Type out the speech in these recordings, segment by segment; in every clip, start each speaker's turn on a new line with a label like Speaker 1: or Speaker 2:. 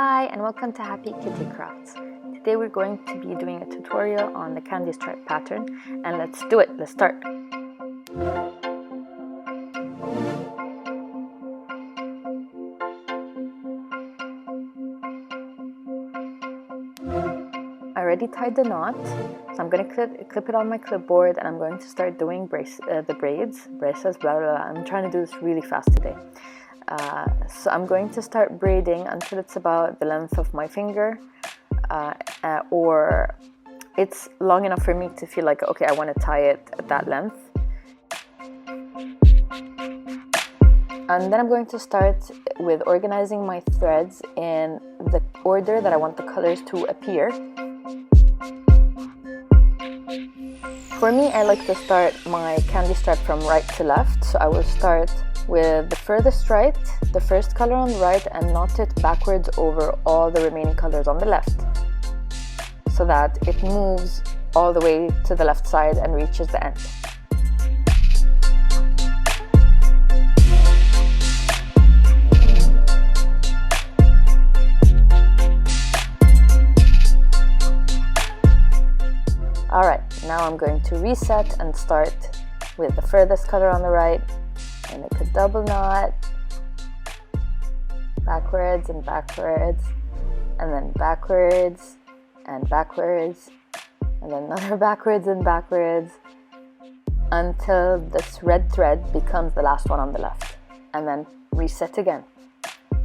Speaker 1: Hi and welcome to Happy Kitty Crafts. Today we're going to be doing a tutorial on the candy stripe pattern, and let's do it. Let's start. I already tied the knot, so I'm going to clip it on my clipboard, and I'm going to start doing the bracelets, blah, blah, blah. I'm trying to do this really fast today. So I'm going to start braiding until it's about the length of my finger, or it's long enough for me to feel like, okay, I want to tie it at that length. And then I'm going to start with organizing my threads in the order that I want the colors to appear. For me, I like to start my candy stripe from right to left, so I will start with the furthest right, the first color on the right, and knot it backwards over all the remaining colors on the left, so that it moves all the way to the left side and reaches the end. Alright, now I'm going to reset and start with the furthest color on the right, and make a double knot, backwards and backwards, and then backwards and backwards, and then another backwards and backwards, until this red thread becomes the last one on the left, and then reset again.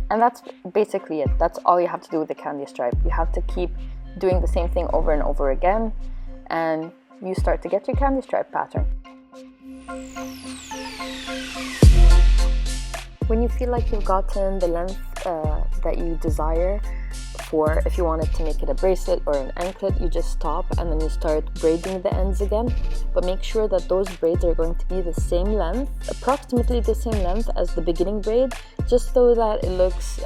Speaker 1: And that's basically it. That's all you have to do with the candy stripe. You have to keep doing the same thing over and over again, and you start to get your candy stripe pattern. When you feel like you've gotten the length that you desire for, if you wanted to make it a bracelet or an anklet, you just stop and then you start braiding the ends again. But make sure that those braids are going to be the same length, approximately the same length as the beginning braid, just so that it looks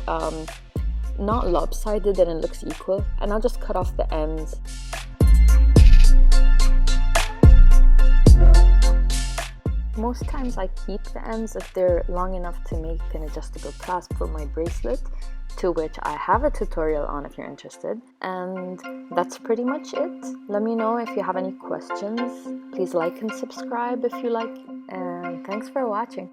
Speaker 1: not lopsided and it looks equal. And I'll just cut off the ends. Most times I keep the ends if they're long enough to make an adjustable clasp for my bracelet, to which I have a tutorial on if you're interested. And that's pretty much it. Let me know if you have any questions. Please like and subscribe if you like, and thanks for watching.